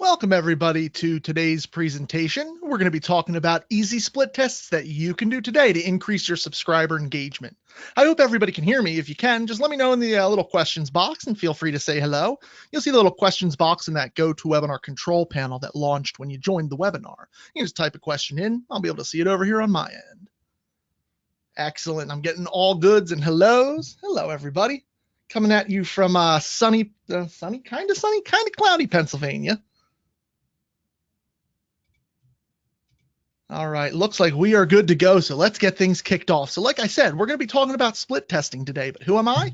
Welcome everybody to today's presentation. We're going to be talking about easy split tests that you can do today to increase your subscriber engagement. I hope everybody can hear me. If you can, just let me know in the little questions box and feel free to say hello. You'll see the little questions box in that GoToWebinar control panel that launched when you joined the webinar. You just type a question in. I'll be able to see it over here on my end. Excellent. I'm getting all goods and hellos. Hello, everybody. Coming at you from sunny, kind of cloudy Pennsylvania. All right, looks like we are good to go, so let's get things kicked off. So like I said, we're going to be talking about split testing today, but who am I?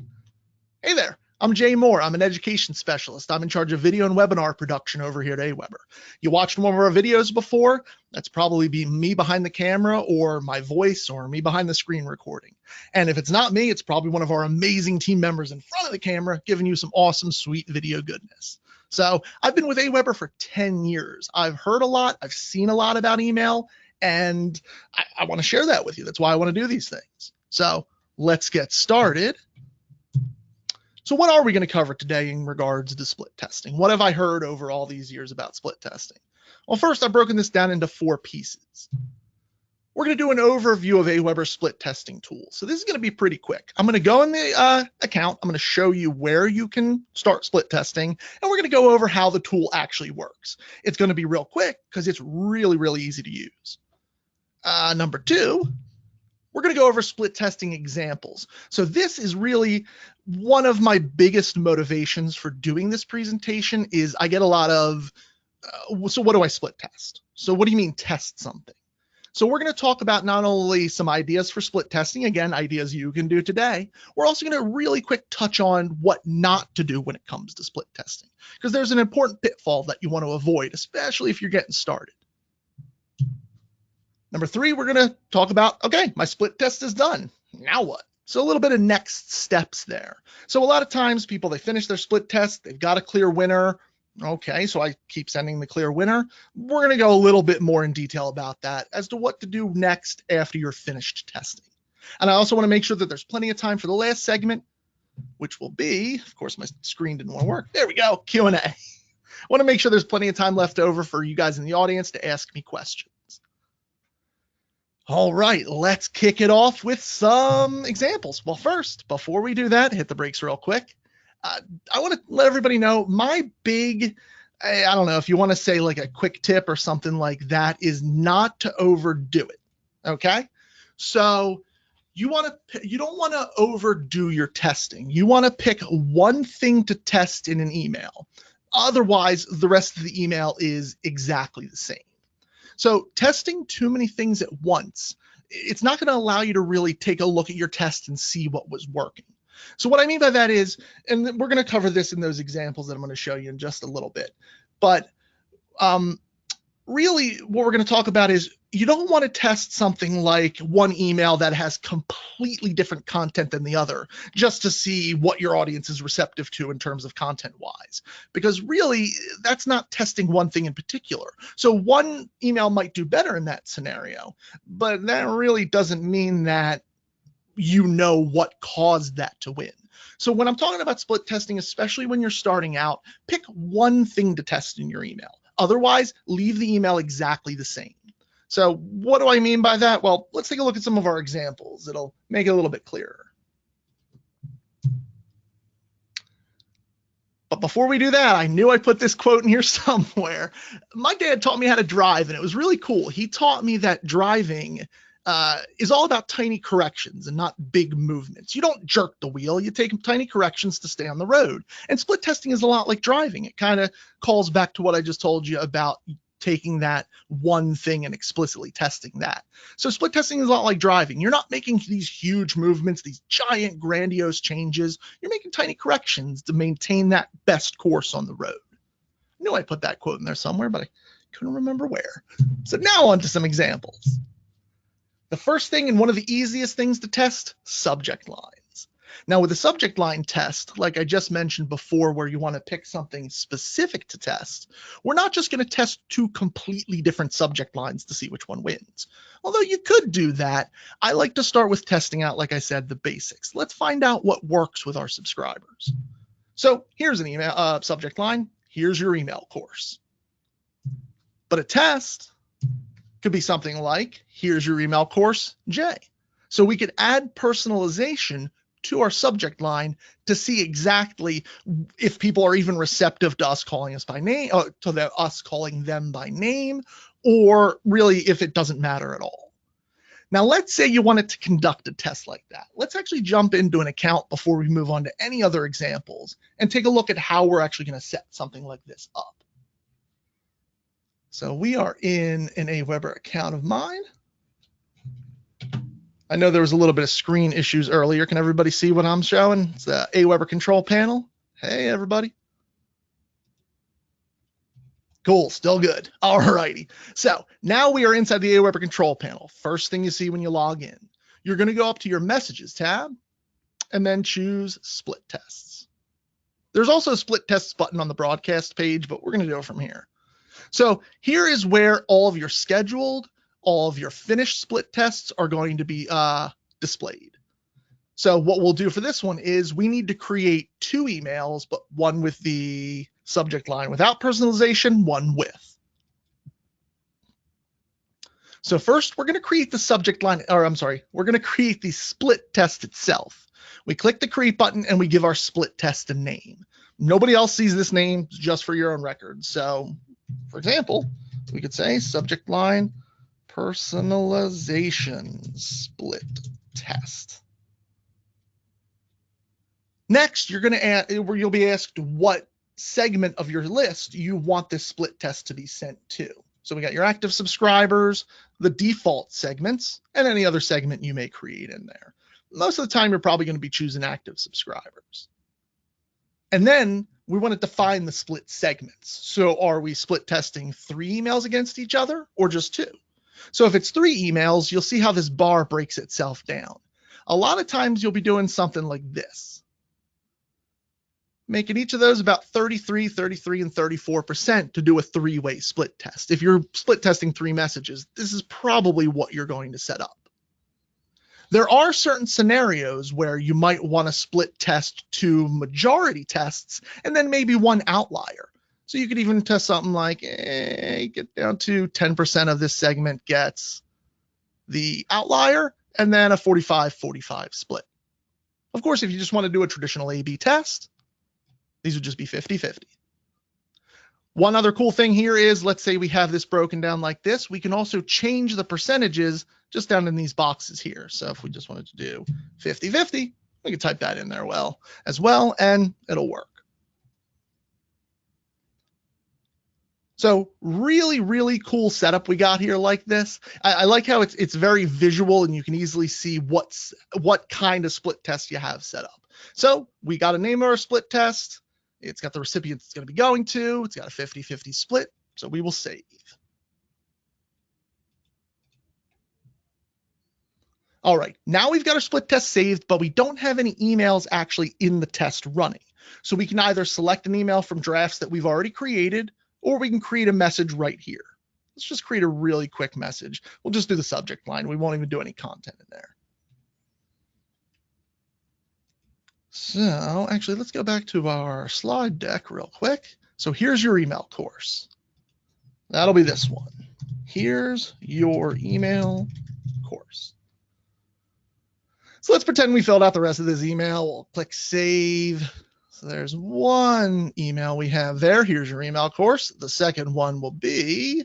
Hey there, I'm Jay Moore. I'm an education specialist. I'm in charge of video and webinar production over here at AWeber. You watched one of our videos before, that's probably be me behind the camera or my voice or me behind the screen recording. And if it's not me, it's probably one of our amazing team members in front of the camera giving you some awesome, sweet video goodness. So I've been with AWeber for 10 years. I've heard a lot, I've seen a lot about email, and I want to share that with you. That's why I want to do these things. So let's get started. So what are we going to cover today in regards to split testing? What have I heard over all these years about split testing? Well, first, I've broken this down into 4 pieces. We're going to do an overview of AWeber split testing tools. So this is going to be pretty quick. I'm going to go in the account. I'm going to show you where you can start split testing, and we're going to go over how the tool actually works. It's going to be real quick because it's really, really easy to use. Number 2, we're going to go over split testing examples. So this is really one of my biggest motivations for doing this presentation is I get a lot of, so what do I split test? So what do you mean test something? So we're going to talk about not only some ideas for split testing, again, ideas you can do today, we're also going to really quick touch on what not to do when it comes to split testing, because there's an important pitfall that you want to avoid, especially if you're getting started. Number 3, we're going to talk about, okay, my split test is done. Now what? So a little bit of next steps there. So a lot of times people, they finish their split test, they've got a clear winner. Okay, so I keep sending the clear winner. We're going to go a little bit more in detail about that as to what to do next after you're finished testing. And I also want to make sure that there's plenty of time for the last segment, which will be, of course, my screen didn't want to work. There we go, Q&A. I want to make sure there's plenty of time left over for you guys in the audience to ask me questions. All right, let's kick it off with some examples. Well, first, before we do that, hit the brakes real quick. I want to let everybody know my big, I don't know if you want to say like a quick tip or something like that, is not to overdo it. Okay, so you don't want to overdo your testing. You want to pick one thing to test in an email. Otherwise, the rest of the email is exactly the same. So testing too many things at once, it's not going to allow you to really take a look at your test and see what was working. So what I mean by that is, and we're going to cover this in those examples that I'm going to show you in just a little bit, but really what we're going to talk about is you don't want to test something like one email that has completely different content than the other just to see what your audience is receptive to in terms of content wise, because really that's not testing one thing in particular. So one email might do better in that scenario, but that really doesn't mean that you know what caused that to win. So when I'm talking about split testing, especially when you're starting out, pick one thing to test in your email. Otherwise, leave the email exactly the same. So what do I mean by that? Well, let's take a look at some of our examples. It'll make it a little bit clearer. But before we do that, I knew I put this quote in here somewhere. My dad taught me how to drive, and it was really cool. He taught me that driving is all about tiny corrections and not big movements. You don't jerk the wheel, you take tiny corrections to stay on the road. And split testing is a lot like driving. It kind of calls back to what I just told you about taking that one thing and explicitly testing that. So split testing is a lot like driving. You're not making these huge movements, these giant grandiose changes. You're making tiny corrections to maintain that best course on the road. I knew I put that quote in there somewhere, but I couldn't remember where. So now on to some examples. The first thing, and one of the easiest things to test, subject lines. Now with the subject line test, like I just mentioned before, where you want to pick something specific to test, we're not just going to test 2 completely different subject lines to see which one wins. Although you could do that, I like to start with testing out, like I said, the basics. Let's find out what works with our subscribers. So here's an email subject line. Here's your email course. But a test could be something like, here's your email course, J. So we could add personalization to our subject line to see exactly if people are even receptive to us calling us by name, us calling them by name, or really if it doesn't matter at all. Now, let's say you wanted to conduct a test like that. Let's actually jump into an account before we move on to any other examples and take a look at how we're actually going to set something like this up. So we are in an Aweber account of mine. I know there was a little bit of screen issues earlier. Can everybody see what I'm showing? It's the Aweber control panel. Hey, everybody. Cool, still good. All righty. So now we are inside the Aweber control panel. First thing you see when you log in, you're going to go up to your messages tab and then choose split tests. There's also a split tests button on the broadcast page, but we're going to do it from here. So here is where all of your scheduled, all of your finished split tests are going to be displayed. So what we'll do for this one is we need to create 2 emails, but one with the subject line without personalization, one with. So first we're going to create the subject line, or I'm sorry, we're going to create the split test itself. We click the create button and we give our split test a name. Nobody else sees this name, just for your own record. So for example, we could say subject line personalization split test. Next, you're going to add, you'll be asked what segment of your list you want this split test to be sent to. So we got your active subscribers, the default segments, and any other segment you may create in there. Most of the time, you're probably going to be choosing active subscribers. And then we want to define the split segments. So are we split testing 3 emails against each other or just 2? So if it's 3 emails, you'll see how this bar breaks itself down. A lot of times you'll be doing something like this, making each of those about 33, 33, and 34% to do a 3-way split test. If you're split testing 3 messages, this is probably what you're going to set up. There are certain scenarios where you might want to split test 2 majority tests and then maybe 1 outlier. So you could even test something like, get down to 10% of this segment gets the outlier and then a 45-45 split. Of course, if you just want to do a traditional A/B test, these would just be 50-50. One other cool thing here is, let's say we have this broken down like this. We can also change the percentages just down in these boxes here. So if we just wanted to do 50-50, we could type that in there as well, and it'll work. So really, really cool setup we got here like this. I like how it's very visual and you can easily see what kind of split test you have set up. So we got a name of our split test. It's got the recipient it's going to be going to. It's got a 50-50 split. So we will save. All right, now we've got our split test saved, but we don't have any emails actually in the test running. So we can either select an email from drafts that we've already created, or we can create a message right here. Let's just create a really quick message. We'll just do the subject line. We won't even do any content in there. So actually, let's go back to our slide deck real quick. So here's your email course. That'll be this one. Here's your email course. So let's pretend we filled out the rest of this email. We'll click save. So there's one email we have there. Here's your email course. The second one will be,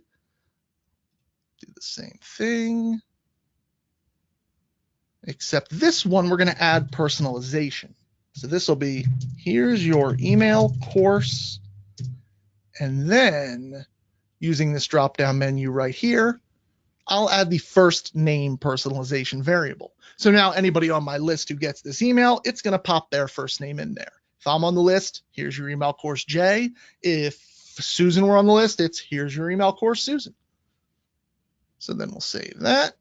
do the same thing, except this one we're going to add personalization. So this will be, here's your email course, and then using this drop-down menu right here, I'll add the first name personalization variable. So now anybody on my list who gets this email, it's going to pop their first name in there. If I'm on the list, here's your email course J. If Susan were on the list, it's here's your email course Susan. So then we'll save that.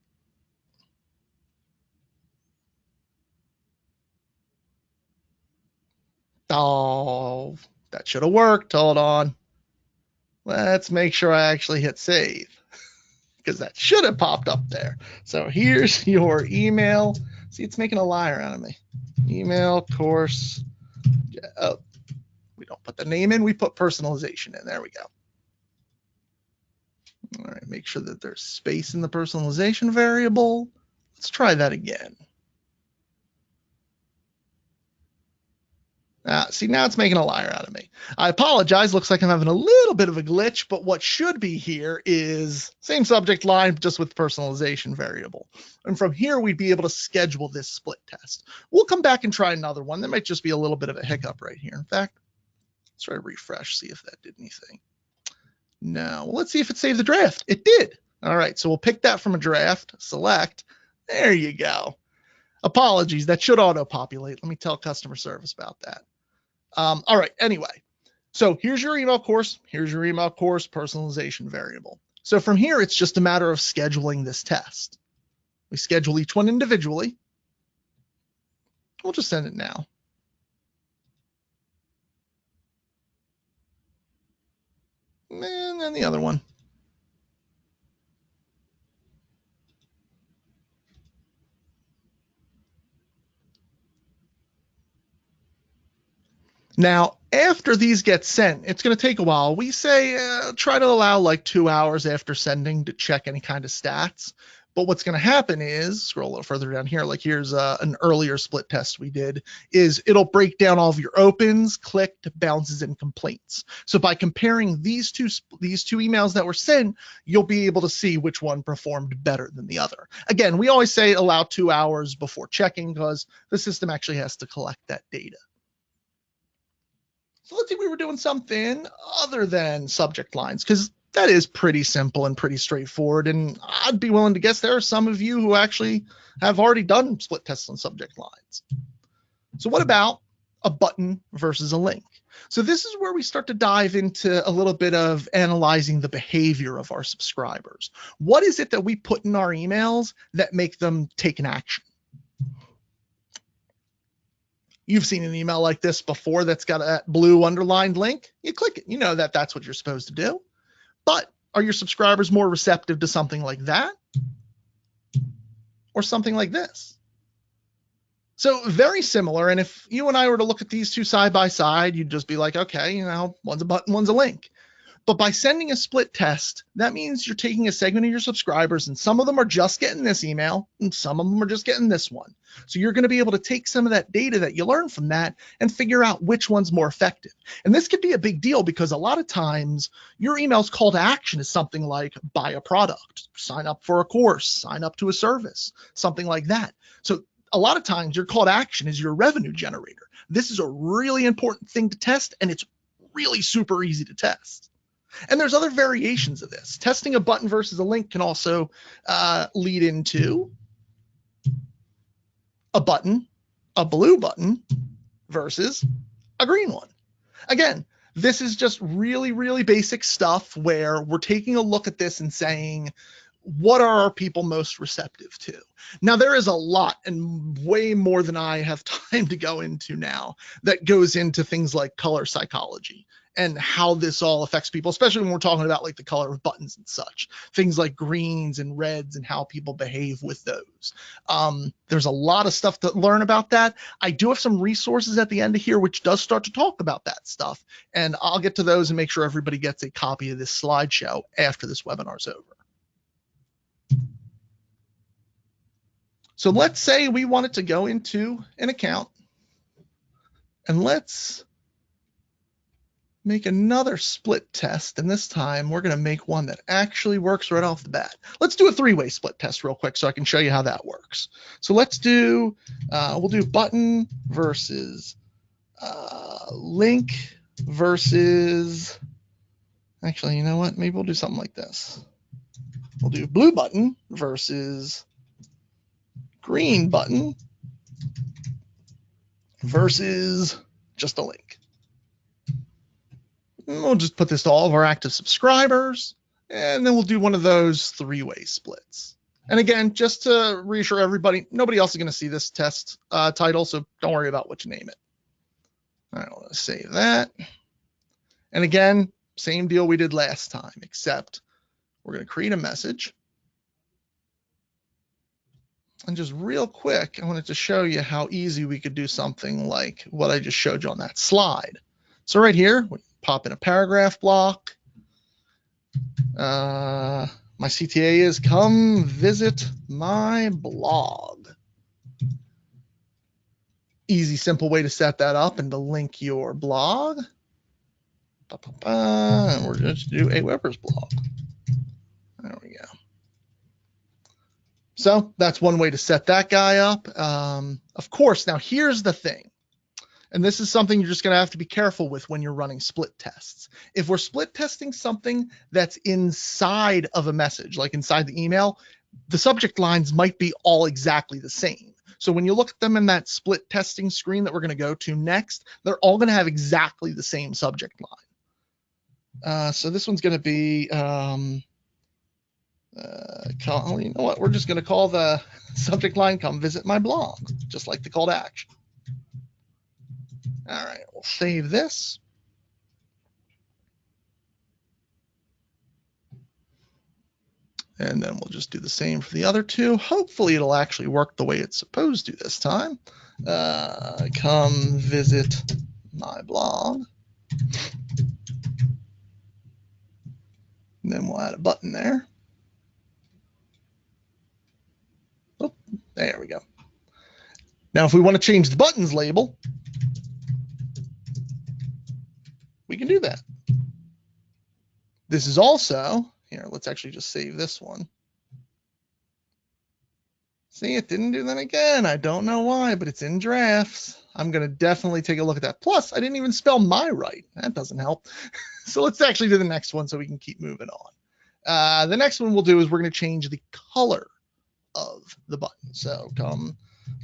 Oh, that should have worked. Hold on. Let's make sure I actually hit save, because that should have popped up there. So here's your email. See, it's making a liar out of me. Email course. Oh, we don't put the name in, we put personalization in. There we go. All right, make sure that there's space in the personalization variable. Let's try that again. See, now it's making a liar out of me. I apologize. Looks like I'm having a little bit of a glitch, but what should be here is same subject line, just with personalization variable. And from here, we'd be able to schedule this split test. We'll come back and try another one. There might just be a little bit of a hiccup right here. In fact, let's try to refresh, see if that did anything. No, well, let's see if it saved the draft. It did. All right, so we'll pick that from a draft, select. There you go. Apologies, that should auto-populate. Let me tell customer service about that. All right, anyway, so here's your email course, personalization variable. So from here, it's just a matter of scheduling this test. We schedule each one individually. We'll just send it now. And then the other one. Now, after these get sent, it's going to take a while. We say try to allow like 2 hours after sending to check any kind of stats. But what's going to happen is, scroll a little further down here, like here's an earlier split test we did, is it'll break down all of your opens, clicked, bounces, and complaints. So by comparing these two emails that were sent, you'll be able to see which one performed better than the other. Again, we always say allow 2 hours before checking because the system actually has to collect that data. So let's see if we were doing something other than subject lines, because that is pretty simple and pretty straightforward. And I'd be willing to guess there are some of you who actually have already done split tests on subject lines. So what about a button versus a link? So this is where we start to dive into a little bit of analyzing the behavior of our subscribers. What is it that we put in our emails that make them take an action? You've seen an email like this before that's got a blue underlined link. You click it. You know that that's what you're supposed to do. But are your subscribers more receptive to something like that or something like this? So very similar. And if you and I were to look at these two side by side, you'd just be like, okay, you know, one's a button, one's a link. But by sending a split test, that means you're taking a segment of your subscribers, and some of them are just getting this email, and some of them are just getting this one. So you're going to be able to take some of that data that you learn from that and figure out which one's more effective. And this could be a big deal because a lot of times your email's call to action is something like buy a product, sign up for a course, sign up to a service, something like that. So a lot of times your call to action is your revenue generator. This is a really important thing to test, and it's really super easy to test. And there's other variations of this. Testing a button versus a link can also lead into a button, a blue button versus a green one. Again, this is just really, really basic stuff where we're taking a look at this and saying, what are our people most receptive to? Now, there is a lot and way more than I have time to go into now that goes into things like color psychology and how this all affects people, especially when we're talking about like the color of buttons and such, things like greens and reds and how people behave with those. There's a lot of stuff to learn about that. I do have some resources at the end of here, which does start to talk about that stuff. And I'll get to those and make sure everybody gets a copy of this slideshow after this webinar is over. So let's say we wanted to go into an account and let's make another split test. And this time we're going to make one that actually works right off the bat. Let's do a three-way split test real quick so I can show you how that works. So let's do, we'll do button versus link versus, actually, you know what? Maybe we'll do something like this. We'll do blue button versus green button versus just a link. And we'll just put this to all of our active subscribers, and then we'll do one of those three-way splits. And again, just to reassure everybody, nobody else is going to see this test title, so don't worry about what you name it. All right, let's save that. And again, same deal we did last time, except we're going to create a message. And just real quick, I wanted to show you how easy we could do something like what I just showed you on that slide. So right here, we pop in a paragraph block. My CTA is come visit my blog. Easy, simple way to set that up and to link your blog. And we're going to do Aweber's blog. There we go. So that's one way to set that guy up. Of course, now here's the thing. And this is something you're just going to have to be careful with when you're running split tests. If we're split testing something that's inside of a message, like inside the email, the subject lines might be all exactly the same. So when you look at them in that split testing screen that we're going to go to next, they're all going to have exactly the same subject line. So this one's going to be, you know what? We're just going to call the subject line, come visit my blog, just like the call to action. All right, we'll save this. And then we'll just do the same for the other two. Hopefully it'll actually work the way it's supposed to this time. Come visit my blog. And then we'll add a button there. Oh, there we go. Now, if we want to change the buttons label, we can do that. This is also, here, let's actually just save this one. See, it didn't do that again. I don't know why, but it's in drafts. I'm going to definitely take a look at that. Plus, I didn't even spell my right. That doesn't help. So let's actually do the next one so we can keep moving on. The next one we'll do is we're going to change the color of the button. So come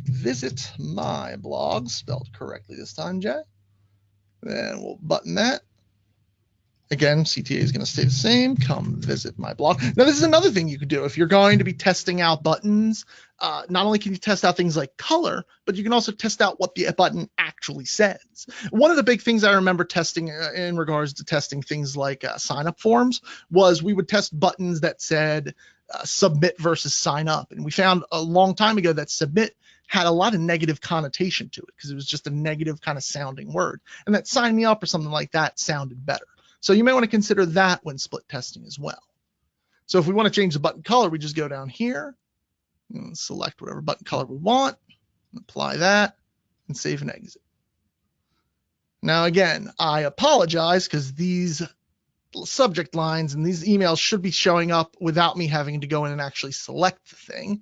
visit my blog, spelled correctly this time, Jay. Then we'll button that. Again, CTA is going to stay the same. Come visit my blog. Now, this is another thing you could do. If you're going to be testing out buttons, not only can you test out things like color, but you can also test out what the button actually says. One of the big things I remember testing in regards to testing things like sign-up forms was we would test buttons that said submit versus sign up. And we found a long time ago that submit had a lot of negative connotation to it because it was just a negative kind of sounding word. And that sign me up or something like that sounded better. So you may want to consider that when split testing as well. So if we want to change the button color, we just go down here and select whatever button color we want, apply that, and save and exit. Now, again, I apologize because these subject lines and these emails should be showing up without me having to go in and actually select the thing.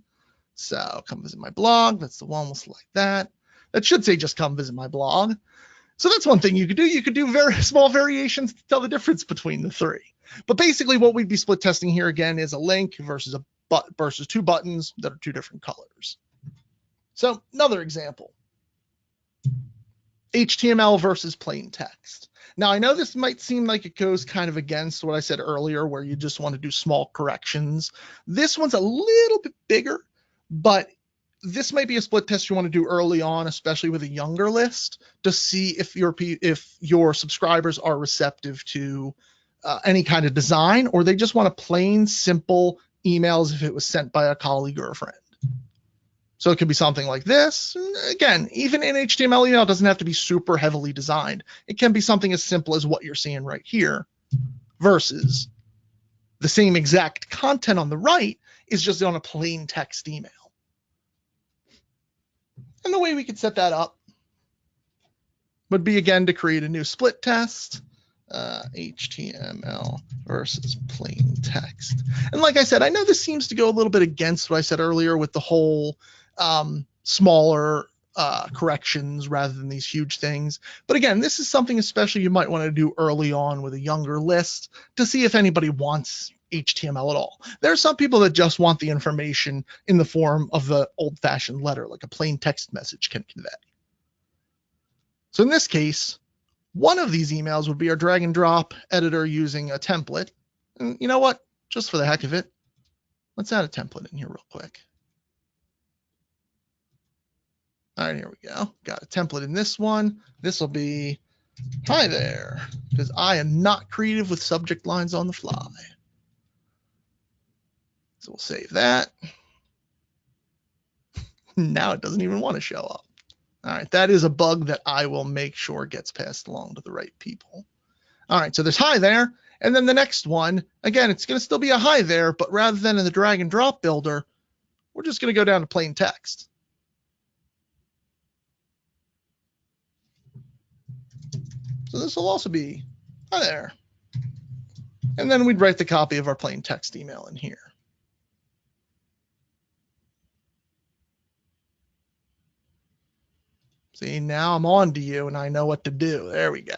So come visit my blog. That's the one. We'll select that. That should say just come visit my blog. So that's one thing you could do. You could do very small variations to tell the difference between the three. But basically what we'd be split testing here again is a link versus versus two buttons that are two different colors. So another example, HTML versus plain text. Now I know this might seem like it goes kind of against what I said earlier where you just want to do small corrections. This one's a little bit bigger, but this might be a split test you want to do early on, especially with a younger list, to see if your subscribers are receptive to any kind of design, or they just want a plain, simple emails if it was sent by a colleague or a friend. So it could be something like this. Again, even an HTML email doesn't have to be super heavily designed. It can be something as simple as what you're seeing right here versus the same exact content on the right is just on a plain text email. And the way we could set that up would be, again, to create a new split test, HTML versus plain text. And like I said, I know this seems to go a little bit against what I said earlier with the whole smaller corrections rather than these huge things. But again, this is something especially you might want to do early on with a younger list to see if anybody wants HTML at all. There are some people that just want the information in the form of the old-fashioned letter, like a plain text message can convey. So in this case, one of these emails would be our drag and drop editor using a template. And you know what? Just for the heck of it, let's add a template in here real quick. All right, here we go. Got a template in this one. This will be, hi there, because I am not creative with subject lines on the fly. So we'll save that. Now it doesn't even want to show up. All right, that is a bug that I will make sure gets passed along to the right people. All right, so there's hi there. And then the next one, again, it's going to still be a hi there, but rather than in the drag and drop builder, we're just going to go down to plain text. So this will also be hi there. And then we'd write the copy of our plain text email in here. See, now I'm on to you and I know what to do. There we go.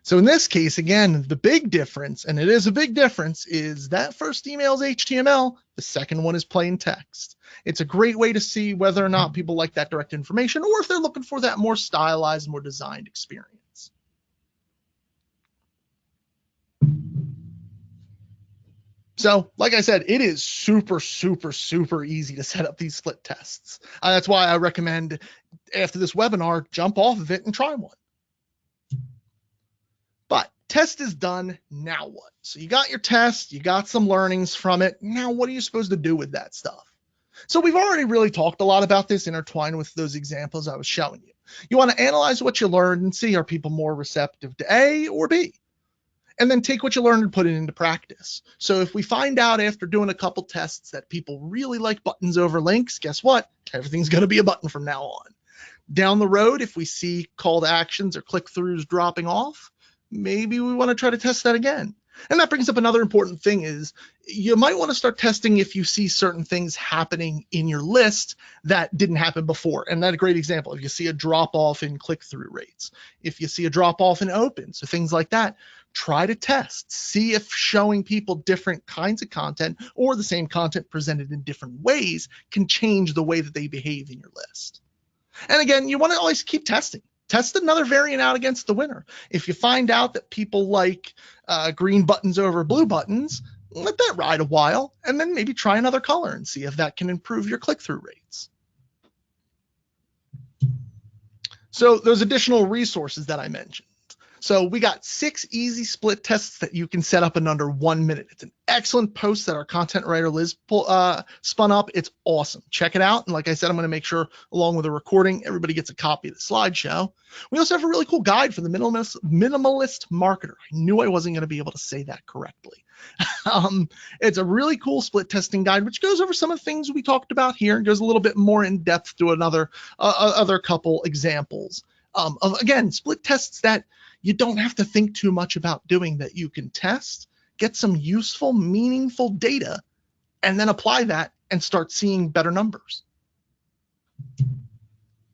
So in this case, again, the big difference, and it is a big difference, is that first email is HTML. The second one is plain text. It's a great way to see whether or not people like that direct information or if they're looking for that more stylized, more designed experience. So, like I said, it is super, super, super easy to set up these split tests. That's why I recommend after this webinar, jump off of it and try one. But test is done, now what? So you got your test, you got some learnings from it. Now what are you supposed to do with that stuff? So we've already really talked a lot about this intertwined with those examples I was showing you. You want to analyze what you learned and see, are people more receptive to A or B? And then take what you learned and put it into practice. So if we find out after doing a couple tests that people really like buttons over links, guess what? Everything's going to be a button from now on. Down the road, if we see call to actions or click-throughs dropping off, maybe we want to try to test that again. And that brings up another important thing is you might want to start testing if you see certain things happening in your list that didn't happen before. And that's a great example. If you see a drop off in click-through rates, if you see a drop off in opens, so things like that, try to test, see if showing people different kinds of content or the same content presented in different ways can change the way that they behave in your list. And again, you want to always keep testing. Test another variant out against the winner. If you find out that people like green buttons over blue buttons, let that ride a while, and then maybe try another color and see if that can improve your click-through rates. So those additional resources that I mentioned. So we got 6 easy split tests that you can set up in under 1 minute. It's an excellent post that our content writer Liz spun up. It's awesome. Check it out. And like I said, I'm going to make sure along with the recording, everybody gets a copy of the slideshow. We also have a really cool guide for the minimalist marketer. I knew I wasn't going to be able to say that correctly. It's a really cool split testing guide, which goes over some of the things we talked about here and goes a little bit more in depth to other couple examples of, again, split tests that you don't have to think too much about doing, that you can test, get some useful, meaningful data, and then apply that and start seeing better numbers.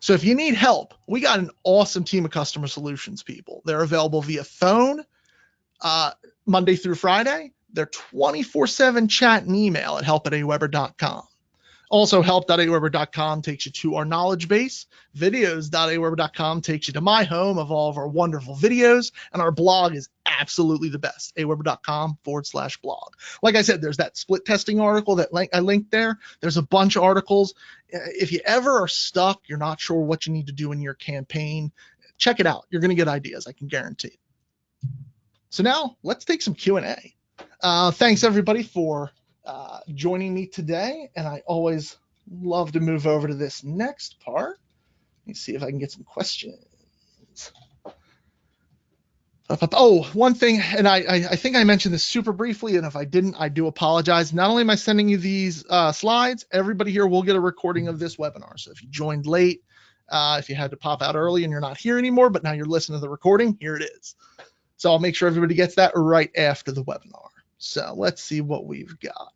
So if you need help, we got an awesome team of customer solutions people. They're available via phone, Monday through Friday. They're 24/7 chat and email at help@aweber.com. Also, help.aweber.com takes you to our knowledge base. Videos.aweber.com takes you to my home of all of our wonderful videos. And our blog is absolutely the best, aweber.com/blog. Like I said, there's that split testing article that I linked there. There's a bunch of articles. If you ever are stuck, you're not sure what you need to do in your campaign, check it out. You're going to get ideas, I can guarantee. So now let's take some Q&A. Thanks, everybody, for joining me today, and I always love to move over to this next part. Let me see if I can get some questions. Oh, one thing, and I think I mentioned this super briefly, and if I didn't, I do apologize. Not only am I sending you these slides, everybody here will get a recording of this webinar. So if you joined late, if you had to pop out early and you're not here anymore, but now you're listening to the recording, here it is. So I'll make sure everybody gets that right after the webinar. So let's see what we've got.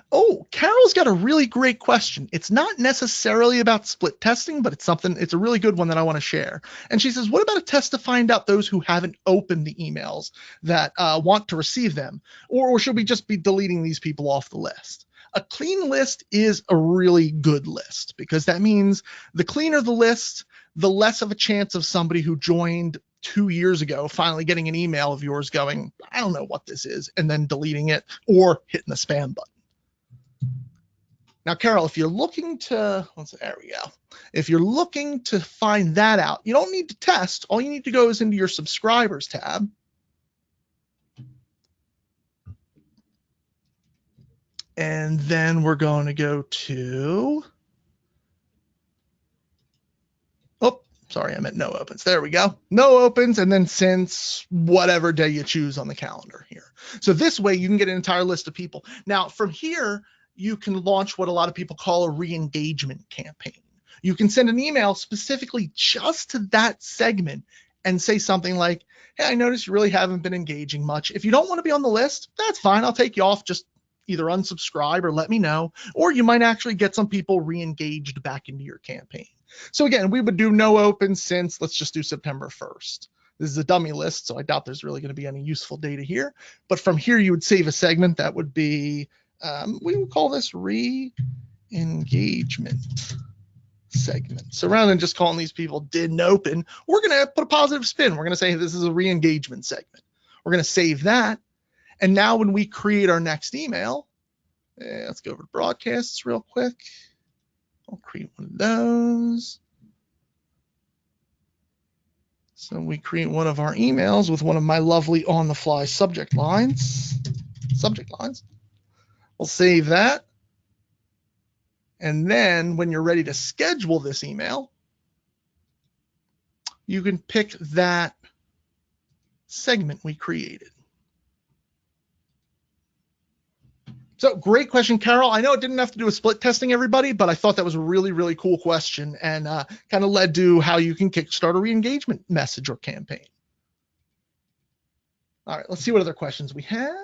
Oh, Carol's got a really great question. It's not necessarily about split testing, but it's a really good one that I want to share. And she says, what about a test to find out those who haven't opened the emails that want to receive them? Or should we just be deleting these people off the list? A clean list is a really good list, because that means the cleaner the list, the less of a chance of somebody who joined 2 years ago finally getting an email of yours going, I don't know what this is, and then deleting it or hitting the spam button. Now, Carol, if you're looking to, there we go. If you're looking to find that out, you don't need to test. All you need to go is into your subscribers tab. And then we're going to go to, sorry, I meant no opens. There we go. No opens, and then since whatever day you choose on the calendar here. So this way you can get an entire list of people. Now from here, you can launch what a lot of people call a re-engagement campaign. You can send an email specifically just to that segment and say something like, hey, I noticed you really haven't been engaging much. If you don't want to be on the list, that's fine. I'll take you off. Just either unsubscribe or let me know. Or you might actually get some people re-engaged back into your campaign. So again, we would do no open since, let's just do September 1st. This is a dummy list, so I doubt there's really going to be any useful data here. But from here, you would save a segment that would be, we would call this re-engagement segment. So rather than just calling these people didn't open, we're going to put a positive spin. We're going to say this is a re-engagement segment. We're going to save that. And now when we create our next email, let's go over to broadcasts real quick. I'll create one of those. So we create one of our emails with one of my lovely on-the-fly subject lines. We'll save that. And then when you're ready to schedule this email, you can pick that segment we created. So great question, Carol. I know it didn't have to do with split testing, everybody, but I thought that was a really, really cool question and kind of led to how you can kickstart a re-engagement message or campaign. All right, let's see what other questions we have.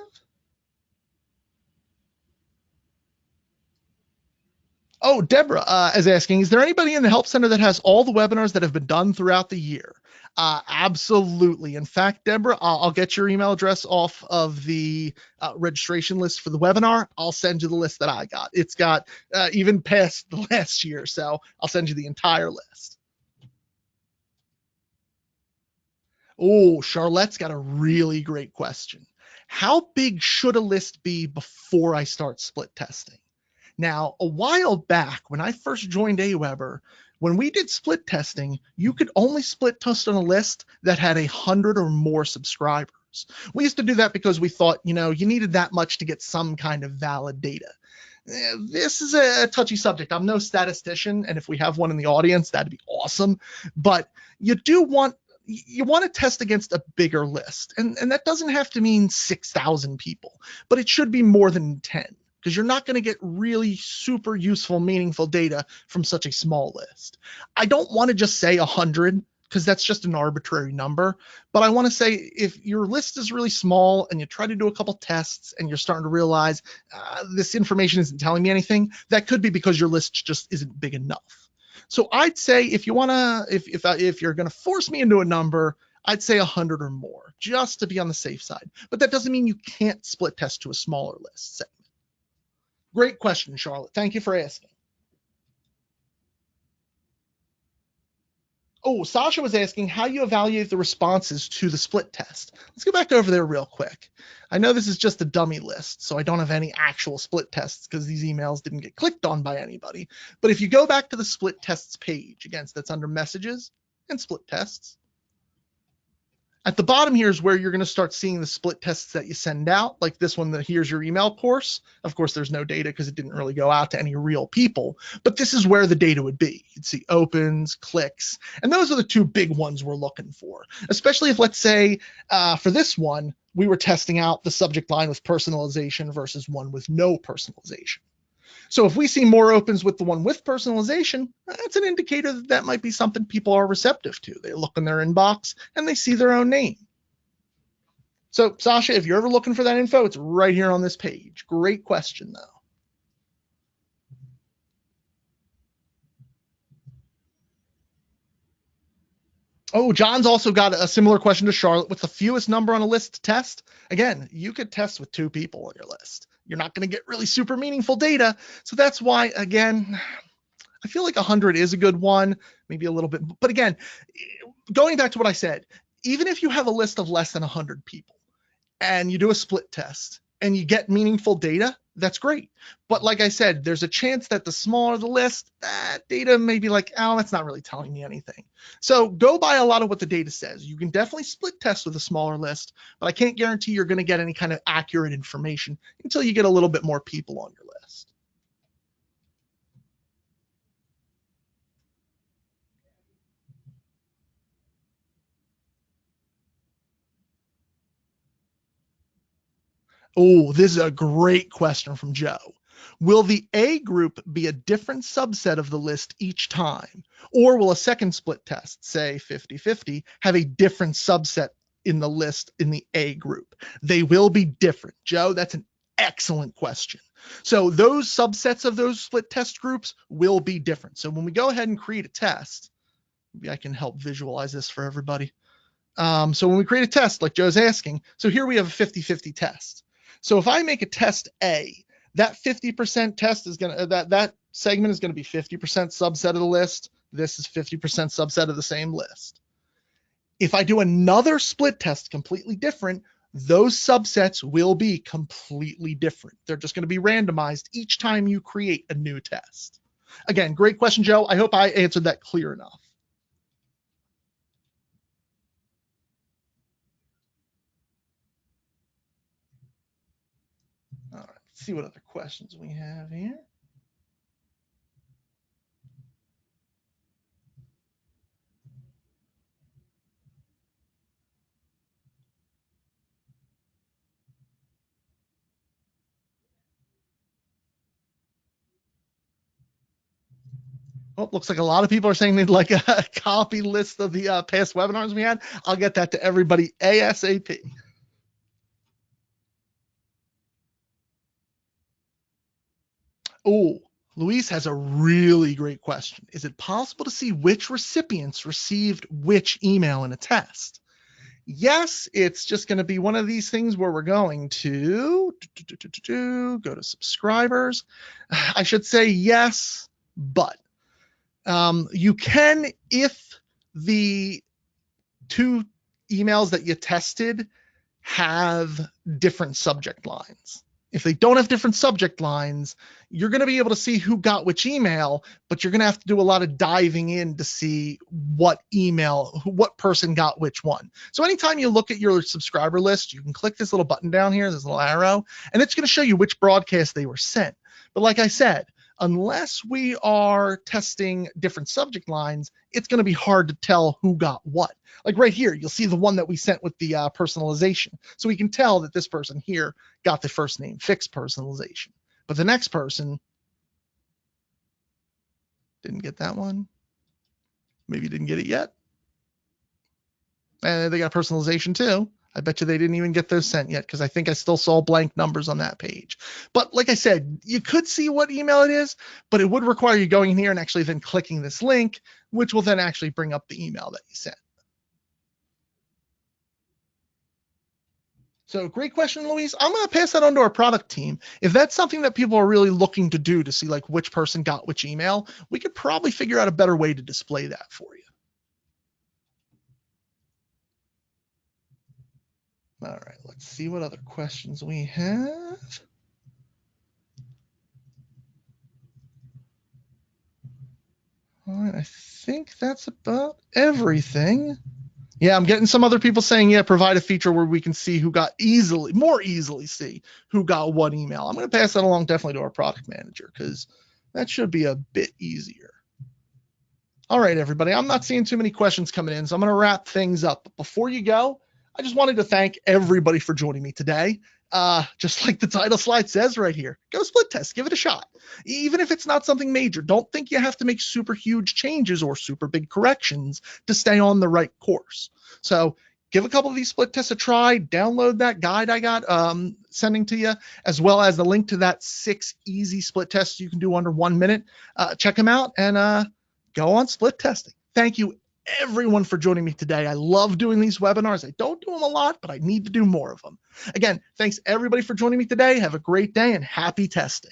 Oh, Deborah is asking, is there anybody in the Help Center that has all the webinars that have been done throughout the year? Absolutely. In fact, Deborah, I'll get your email address off of the registration list for the webinar. I'll send you the list that I got. It's got even past the last year, so I'll send you the entire list. Oh, Charlotte's got a really great question. How big should a list be before I start split testing? Now, a while back when I first joined Aweber, when we did split testing, you could only split test on a list that had 100 or more subscribers. We used to do that because we thought, you needed that much to get some kind of valid data. This is a touchy subject. I'm no statistician, and if we have one in the audience, that'd be awesome. But you want to test against a bigger list, and that doesn't have to mean 6,000 people, but it should be more than 10. Because you're not going to get really super useful, meaningful data from such a small list. I don't want to just say 100 because that's just an arbitrary number. But I want to say if your list is really small and you try to do a couple tests and you're starting to realize this information isn't telling me anything, that could be because your list just isn't big enough. So I'd say if you want to, if you're going to force me into a number, I'd say 100 or more just to be on the safe side. But that doesn't mean you can't split test to a smaller list segment. Great question, Charlotte. Thank you for asking. Oh, Sasha was asking how you evaluate the responses to the split test. Let's go back over there real quick. I know this is just a dummy list, so I don't have any actual split tests because these emails didn't get clicked on by anybody. But if you go back to the split tests page, again, that's under messages and split tests. At the bottom here is where you're going to start seeing the split tests that you send out, like this one, here's your email course. Of course, there's no data because it didn't really go out to any real people, but this is where the data would be. You'd see opens, clicks, and those are the two big ones we're looking for, especially if, let's say, for this one, we were testing out the subject line with personalization versus one with no personalization. So if we see more opens with the one with personalization, that's an indicator that that might be something people are receptive to. They look in their inbox and they see their own name. So Sasha, if you're ever looking for that info, it's right here on this page. Great question, though. Oh, John's also got a similar question to Charlotte. What's the fewest number on a list to test? Again, you could test with 2 people on your list. You're not going to get really super meaningful data. So that's why, again, I feel like 100 is a good one, maybe a little bit. But again, going back to what I said, even if you have a list of less than 100 people and you do a split test and you get meaningful data, that's great. But like I said, there's a chance that the smaller the list, that data may be like, oh, that's not really telling me anything. So go by a lot of what the data says. You can definitely split test with a smaller list, but I can't guarantee you're going to get any kind of accurate information until you get a little bit more people on your list. Oh, this is a great question from Joe. Will the A group be a different subset of the list each time? Or will a second split test, say 50-50, have a different subset in the list in the A group? They will be different. Joe, that's an excellent question. So those subsets of those split test groups will be different. So when we go ahead and create a test, maybe I can help visualize this for everybody. So when we create a test, like Joe's asking, so here we have a 50-50 test. So if I make a test A, that 50% test is going to, that segment is going to be 50% subset of the list. This is 50% subset of the same list. If I do another split test completely different, those subsets will be completely different. They're just going to be randomized each time you create a new test. Again, great question, Joe. I hope I answered that clear enough. All right, let's see what other questions we have here. Oh, looks like a lot of people are saying they'd like a copy list of the past webinars we had. I'll get that to everybody ASAP. Oh, Luis has a really great question. Is it possible to see which recipients received which email in a test? Yes, it's just going to be one of these things where we're going to go to subscribers. I should say yes, but you can, if the two emails that you tested have different subject lines. If they don't have different subject lines, you're going to be able to see who got which email, but you're going to have to do a lot of diving in to see what email, what person got which one. So anytime you look at your subscriber list, you can click this little button down here, this little arrow, and it's going to show you which broadcast they were sent. But like I said, unless we are testing different subject lines, it's going to be hard to tell who got what. Like right here, you'll see the one that we sent with the personalization. So we can tell that this person here got the first name fixed personalization. But the next person didn't get that one. Maybe didn't get it yet. And they got personalization too. I bet you they didn't even get those sent yet because I think I still saw blank numbers on that page. But like I said, you could see what email it is, but it would require you going in here and actually then clicking this link, which will then actually bring up the email that you sent. So great question, Louise. I'm going to pass that on to our product team. If that's something that people are really looking to do to see like which person got which email, we could probably figure out a better way to display that for you. All right, let's see what other questions we have. All right, I think that's about everything. Yeah, I'm getting some other people saying, yeah, provide a feature where we can see who got more easily see who got what email. I'm going to pass that along definitely to our product manager because that should be a bit easier. All right, everybody, I'm not seeing too many questions coming in, so I'm going to wrap things up. But before you go, I just wanted to thank everybody for joining me today. Just like the title slide says right here, go split test, give it a shot. Even if it's not something major, don't think you have to make super huge changes or super big corrections to stay on the right course. So give a couple of these split tests a try, download that guide I got sending to you, as well as the link to that 6 easy split tests you can do under 1 minute. Check them out and go on split testing. Thank you everyone for joining me today. I love doing these webinars. I don't do them a lot, but I need to do more of them. Again, thanks everybody for joining me today. Have a great day and happy testing.